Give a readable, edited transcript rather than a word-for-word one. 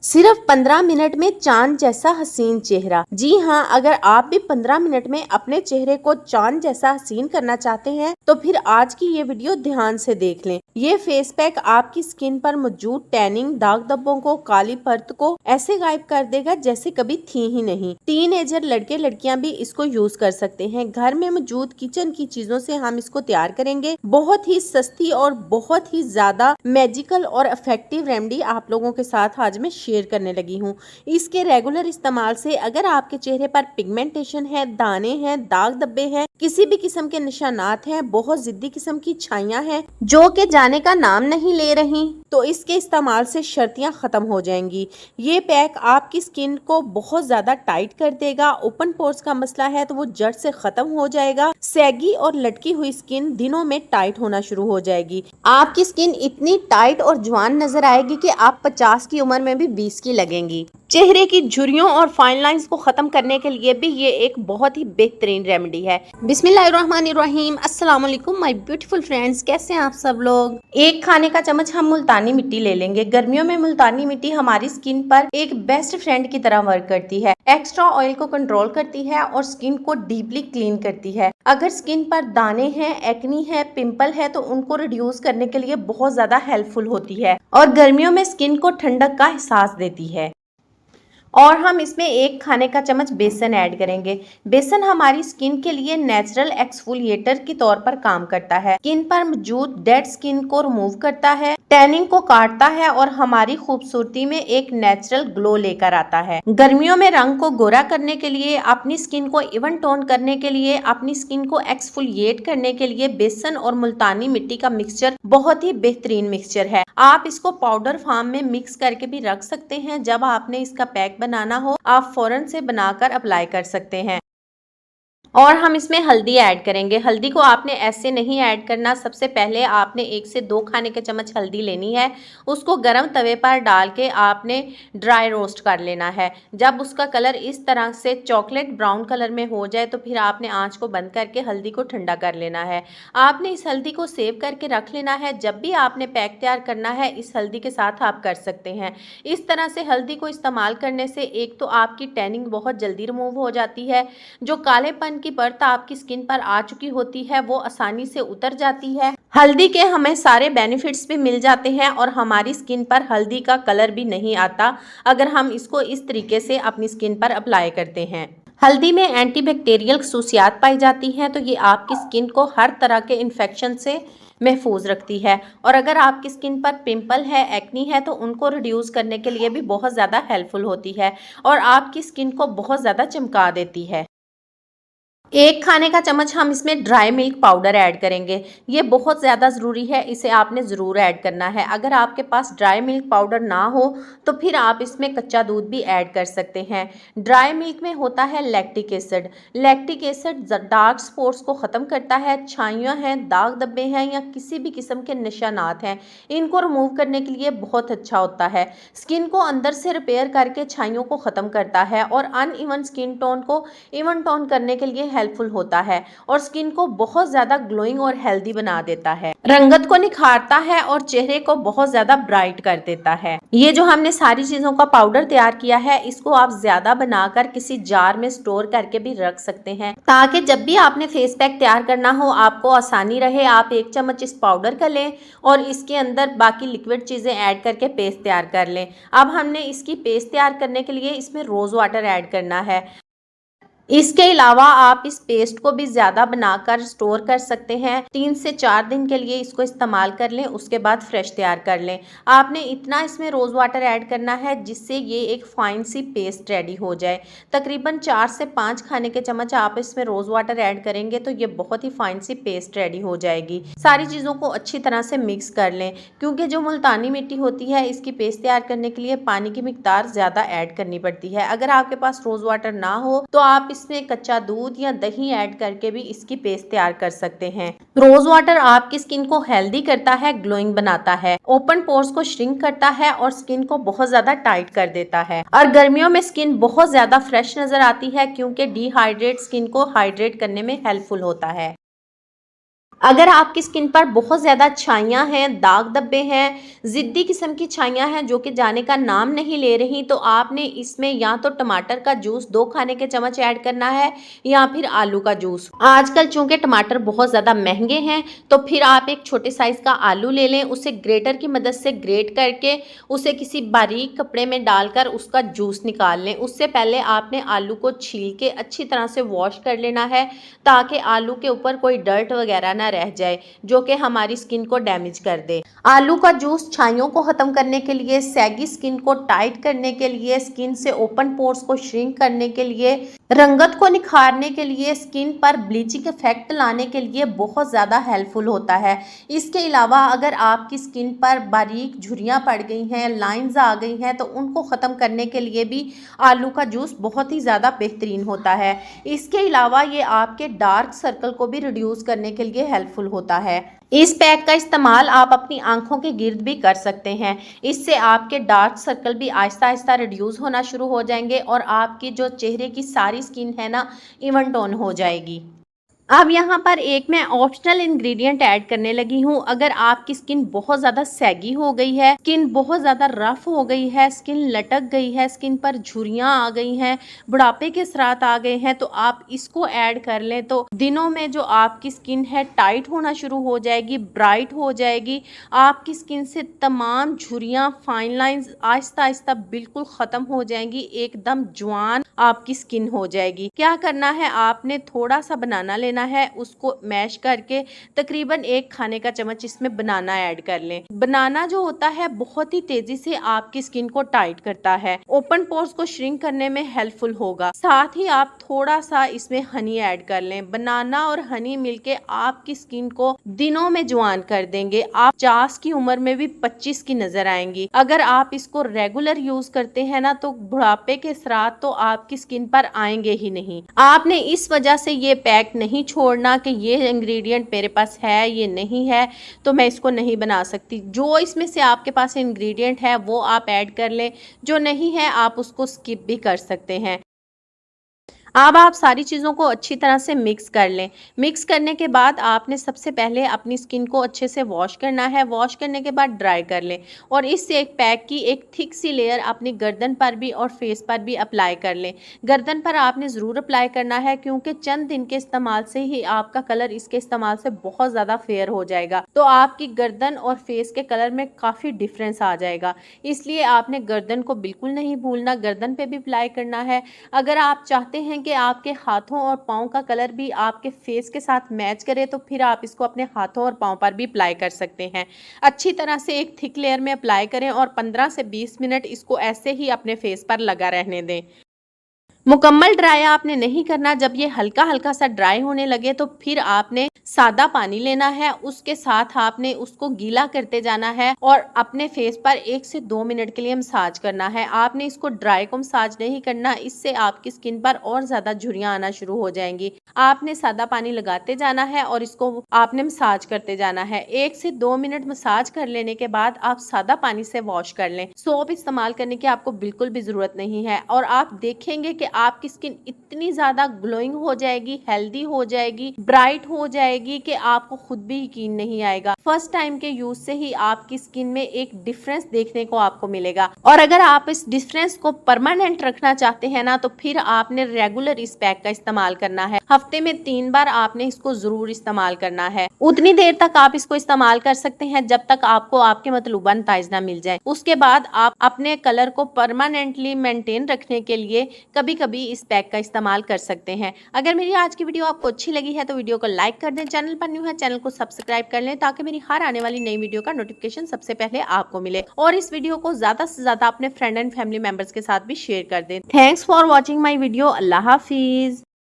सिर्फ 15 मिनट में चांद जैसा हसीन चेहरा। जी हाँ, अगर आप भी 15 मिनट में अपने चेहरे को चांद जैसा हसीन करना चाहते हैं तो फिर आज की ये वीडियो ध्यान से देख लें। ये फेस पैक आपकी स्किन पर मौजूद टैनिंग, दाग धब्बों को, काली परत को ऐसे गायब कर देगा जैसे कभी थी ही नहीं। टीनेजर लड़के लड़कियां भी इसको यूज कर सकते हैं। घर में मौजूद किचन की चीजों से हम इसको तैयार करेंगे। बहुत ही सस्ती और बहुत ही ज्यादा मैजिकल और इफेक्टिव रेमेडी आप लोगों के साथ आज मैं शेयर करने लगी हूँ। इसके रेगुलर इस्तेमाल से अगर आपके चेहरे पर पिगमेंटेशन है, दाने हैं, दाग धब्बे हैं, किसी भी किस्म के निशानात हैं, बहुत जिद्दी किस्म की छाइयां हैं जो कि जाने का नाम नहीं ले रही, तो इसके इस्तेमाल से शर्तियां खत्म हो जाएंगी। ये पैक आपकी स्किन को बहुत ज्यादा टाइट कर देगा। ओपन पोर्स का मसला है तो वो जड़ से खत्म हो जाएगा। सैगी और लटकी हुई स्किन दिनों में टाइट होना शुरू हो जाएगी। आपकी स्किन इतनी टाइट और जवान नजर आएगी कि आप 50 की उम्र में भी 20 की लगेंगी। चेहरे की झुर्रियों और फाइन लाइंस को खत्म करने के लिए भी ये एक बहुत ही बेहतरीन रेमेडी है। बिस्मिल्लाहिर्रहमानिर्रहीम। अस्सलाम वालेकुम माय ब्यूटीफुल फ्रेंड्स, कैसे हैं आप सब लोग। एक खाने का चम्मच हम मुल्तानी मिट्टी ले लेंगे। गर्मियों में मुल्तानी मिट्टी हमारी स्किन पर एक बेस्ट फ्रेंड की तरह वर्क करती है। एक्स्ट्रा ऑयल को कंट्रोल करती है और स्किन को डीपली क्लीन करती है। अगर स्किन पर दाने हैं, एक्नी है, पिंपल है तो उनको रिड्यूस करने के लिए बहुत ज्यादा हेल्पफुल होती है और गर्मियों में स्किन को ठंडक का एहसास देती है। और हम इसमें एक खाने का चम्मच बेसन ऐड करेंगे। बेसन हमारी स्किन के लिए नेचुरल एक्सफोलिएटर के तौर पर काम करता है। स्किन पर मौजूद डेड स्किन को रिमूव करता है, टैनिंग को काटता है और हमारी खूबसूरती में एक नेचुरल ग्लो लेकर आता है। गर्मियों में रंग को गोरा करने के लिए, अपनी स्किन को इवन टोन करने के लिए, अपनी स्किन को एक्सफोलिएट करने के लिए बेसन और मुल्तानी मिट्टी का मिक्सचर बहुत ही बेहतरीन मिक्सचर है। आप इसको पाउडर फॉर्म में मिक्स करके भी रख सकते हैं। जब आपने इसका पैक बनाना हो आप फौरन से बनाकर अप्लाई कर सकते हैं। और हम इसमें हल्दी ऐड करेंगे। हल्दी को आपने ऐसे नहीं ऐड करना। सबसे पहले आपने 1 से 2 खाने के चम्मच हल्दी लेनी है। उसको गर्म तवे पर डाल के आपने ड्राई रोस्ट कर लेना है। जब उसका कलर इस तरह से चॉकलेट ब्राउन कलर में हो जाए तो फिर आपने आंच को बंद करके हल्दी को ठंडा कर लेना है। आपने इस हल्दी को सेव करके रख लेना है। जब भी आपने पैक तैयार करना है इस हल्दी के साथ आप कर सकते हैं। इस तरह से हल्दी को इस्तेमाल करने से एक तो आपकी टैनिंग बहुत जल्दी रिमूव हो जाती है, जो कालेपन की परत आपकी स्किन पर आ चुकी होती है वो आसानी से उतर जाती है। हल्दी के हमें सारे बेनिफिट्स भी मिल जाते हैं और हमारी स्किन पर हल्दी का कलर भी नहीं आता अगर हम इसको इस तरीके से अपनी स्किन पर अप्लाई करते हैं। हल्दी में एंटीबैक्टीरियल खसूसियात पाई जाती हैं तो ये आपकी स्किन को हर तरह के इन्फेक्शन से महफूज रखती है। और अगर आपकी स्किन पर पिंपल है, एक्नी है तो उनको रिड्यूस करने के लिए भी बहुत ज़्यादा हेल्पफुल होती है और आपकी स्किन को बहुत ज़्यादा चमका देती है। 1 खाने का चम्मच हम इसमें ड्राई मिल्क पाउडर ऐड करेंगे। ये बहुत ज़्यादा ज़रूरी है, इसे आपने ज़रूर ऐड करना है। अगर आपके पास ड्राई मिल्क पाउडर ना हो तो फिर आप इसमें कच्चा दूध भी ऐड कर सकते हैं। ड्राई मिल्क में होता है lactic acid. Lactic acid dark spots को ख़त्म करता है। छाइयाँ हैं, दाग धब्बे हैं या किसी भी किस्म के निशानात हैं, इनको रिमूव करने के लिए बहुत अच्छा होता है। स्किन को अंदर से रिपेयर करके छाइयों को ख़त्म करता है और अनइवन स्किन टोन को इवन टोन करने के लिए हेल्पफुल होता है और स्किन को बहुत ज्यादा ग्लोइंग और हेल्दी बना देता है। रंगत को निखारता है और चेहरे को बहुत ज्यादा ब्राइट कर देता है। ये जो हमने सारी चीजों का पाउडर तैयार किया है इसको आप ज्यादा बनाकर किसी जार में स्टोर करके भी रख सकते हैं ताकि जब भी आपने फेस पैक तैयार करना हो आपको आसानी रहे। आप 1 चम्मच इस पाउडर का लें और इसके अंदर बाकी लिक्विड चीजें ऐड करके पेस्ट तैयार कर लें। अब हमने इसकी पेस्ट तैयार करने के लिए इसमें रोज वाटर ऐड करना है। इसके अलावा आप इस पेस्ट को भी ज़्यादा बनाकर स्टोर कर सकते हैं। 3 से 4 दिन के लिए इसको इस्तेमाल कर लें, उसके बाद फ्रेश तैयार कर लें। आपने इतना इसमें रोज़ वाटर ऐड करना है जिससे ये एक फाइन सी पेस्ट रेडी हो जाए। तकरीबन 4 से 5 खाने के चम्मच आप इसमें रोज़ वाटर ऐड करेंगे तो ये बहुत ही फाइन सी पेस्ट रेडी हो जाएगी। सारी चीज़ों को अच्छी तरह से मिक्स कर लें क्योंकि जो मुल्तानी मिट्टी होती है इसकी पेस्ट तैयार करने के लिए पानी की मिकदार ज़्यादा ऐड करनी पड़ती है। अगर आपके पास रोज़ वाटर ना हो तो आप इसमें कच्चा दूध या दही ऐड करके भी इसकी पेस्ट तैयार कर सकते हैं। रोज वाटर आपकी स्किन को हेल्दी करता है, ग्लोइंग बनाता है, ओपन पोर्स को श्रिंक करता है और स्किन को बहुत ज्यादा टाइट कर देता है। और गर्मियों में स्किन बहुत ज्यादा फ्रेश नजर आती है क्योंकि डिहाइड्रेट स्किन को हाइड्रेट करने में हेल्पफुल होता है। अगर आपकी स्किन पर बहुत ज़्यादा छाइयाँ हैं, दाग धब्बे हैं, ज़िद्दी किस्म की छाइयाँ हैं जो कि जाने का नाम नहीं ले रही, तो आपने इसमें या तो टमाटर का जूस 2 खाने के चम्मच ऐड करना है या फिर आलू का जूस। आजकल चूँकि टमाटर बहुत ज़्यादा महंगे हैं, तो फिर आप एक छोटे साइज़ का आलू ले लें, उसे ग्रेटर की मदद से ग्रेट करके उसे किसी बारीक कपड़े में डालकर उसका जूस निकाल लें। उससे पहले आपने आलू को छील के अच्छी तरह से वॉश कर लेना है, ताकि आलू के ऊपर कोई डर्ट वगैरह ना रह जाए जो कि हमारी स्किन को डैमेज कर दे। आलू का जूस छाइयों को खत्म करने के लिए, सैगी स्किन को टाइट करने के लिए, स्किन से ओपन पोर्स को श्रिंक करने के लिए, रंगत को निखारने के लिए, स्किन पर ब्लीचिंग इफेक्ट लाने के लिए बहुत ज़्यादा हेल्पफुल होता है। इसके अलावा अगर आपकी स्किन पर बारीक झुर्रियाँ पड़ गई हैं, लाइंस आ गई हैं, तो उनको ख़त्म करने के लिए भी आलू का जूस बहुत ही ज़्यादा बेहतरीन होता है। इसके अलावा ये आपके डार्क सर्कल को भी रिड्यूस करने के लिए हेल्पफुल होता है। इस पैक का इस्तेमाल आप अपनी आंखों के गिर्द भी कर सकते हैं। इससे आपके डार्क सर्कल भी आहिस्ता आहिस्ता रिड्यूस होना शुरू हो जाएंगे और आपकी जो चेहरे की सारी स्किन है ना, इवन टोन हो जाएगी। अब यहाँ पर एक मैं ऑप्शनल इंग्रेडिएंट ऐड करने लगी हूँ। अगर आपकी स्किन बहुत ज़्यादा सैगी हो गई है, स्किन बहुत ज़्यादा रफ हो गई है, स्किन लटक गई है, स्किन पर झुर्रियाँ आ गई हैं, बुढ़ापे के असरात आ गए हैं, तो आप इसको ऐड कर लें तो दिनों में जो आपकी स्किन है टाइट होना शुरू हो जाएगी, ब्राइट हो जाएगी। आपकी स्किन से तमाम झुर्रियाँ, फाइन लाइंस आहिस्ता आहिस्ता बिल्कुल ख़त्म हो जाएंगी, एकदम जवान आपकी स्किन हो जाएगी। क्या करना है, आपने थोड़ा सा बनाना लेना है, उसको मैश करके तकरीबन 1 खाने का चम्मच इसमें बनाना ऐड कर लें। बनाना जो होता है बहुत ही तेजी से आपकी स्किन को टाइट करता है, ओपन पोर्स को श्रिंक करने में हेल्पफुल होगा। साथ ही आप थोड़ा सा इसमें हनी ऐड कर लें। बनाना और हनी मिलके आपकी स्किन को दिनों में जवान कर देंगे। आप 50 की उम्र में भी 25 की नजर आएंगी। अगर आप इसको रेगुलर यूज करते हैं ना, तो बुढ़ापे के असरात तो आपकी स्किन पर आएंगे ही नहीं। आपने इस वजह से ये पैक नहीं छोड़ना कि ये इंग्रेडिएंट मेरे पास है, ये नहीं है तो मैं इसको नहीं बना सकती। जो इसमें से आपके पास इंग्रेडिएंट है वो आप ऐड कर लें, जो नहीं है आप उसको स्किप भी कर सकते हैं। अब आप सारी चीज़ों को अच्छी तरह से मिक्स कर लें। मिक्स करने के बाद आपने सबसे पहले अपनी स्किन को अच्छे से वॉश करना है। वॉश करने के बाद ड्राई कर लें और इस एक पैक की एक थिक सी लेयर अपनी गर्दन पर भी और फेस पर भी अप्लाई कर लें। गर्दन पर आपने ज़रूर अप्लाई करना है, क्योंकि चंद दिन के इस्तेमाल से ही आपका कलर इसके इस्तेमाल से बहुत ज़्यादा फेयर हो जाएगा, तो आपकी गर्दन और फेस के कलर में काफ़ी डिफरेंस आ जाएगा। इसलिए आपने गर्दन को बिल्कुल नहीं भूलना, गर्दन पर भी अप्लाई करना है। अगर आप चाहते हैं कि आपके हाथों और पाँव का कलर भी आपके फेस के साथ मैच करे, तो फिर आप इसको अपने हाथों और पाँव पर भी अप्लाई कर सकते हैं। अच्छी तरह से एक थिक लेयर में अप्लाई करें और 15 से 20 मिनट इसको ऐसे ही अपने फेस पर लगा रहने दें। मुकम्मल ड्राई आपने नहीं करना। जब ये हल्का हल्का सा ड्राई होने लगे तो फिर आपने सादा पानी लेना है, उसके साथ आपने उसको गीला करते जाना है और अपने फेस पर 1 से 2 मिनट के लिए मसाज करना है। आपने इसको ड्राई को मसाज नहीं करना, इससे आपकी स्किन पर और ज्यादा झुर्रियां आना शुरू हो जाएंगी। आपने सादा पानी लगाते जाना है और इसको आपने मसाज करते जाना है। 1 से 2 मिनट मसाज कर लेने के बाद आप सादा पानी से वॉश कर लें। सोप इस्तेमाल करने की आपको बिल्कुल भी जरूरत नहीं है और आप देखेंगे कि आपकी स्किन इतनी ज्यादा ग्लोइंग हो जाएगी, हेल्दी हो जाएगी, ब्राइट हो जाएगी कि आपको खुद भी यकीन नहीं आएगा। फर्स्ट टाइम के यूज से ही आपकी स्किन में एक डिफरेंस देखने को आपको मिलेगा। और अगर आप इस डिफरेंस को परमानेंट रखना चाहते हैं ना, तो फिर आपने रेगुलर इस पैक का इस्तेमाल करना है। हफ्ते में 3 बार आपने इसको जरूर इस्तेमाल करना है। उतनी देर तक आप इसको इस्तेमाल कर सकते हैं जब तक आपको आपके मतलूबा नताइज ना मिल जाए। उसके बाद आप अपने कलर को परमानेंटली मेंटेन रखने के लिए कभी कभी इस पैक का इस्तेमाल कर सकते हैं। अगर मेरी आज की वीडियो आपको अच्छी लगी है तो वीडियो को लाइक कर दें, चैनल पर न्यू है चैनल को सब्सक्राइब कर लें ताकि मेरी हर आने वाली नई वीडियो का नोटिफिकेशन सबसे पहले आपको मिले। और इस वीडियो को ज्यादा से ज्यादा अपने फ्रेंड एंड फैमिली मेंबर्स के साथ भी शेयर कर दें। Thanks for watching my video. Allah Hafiz.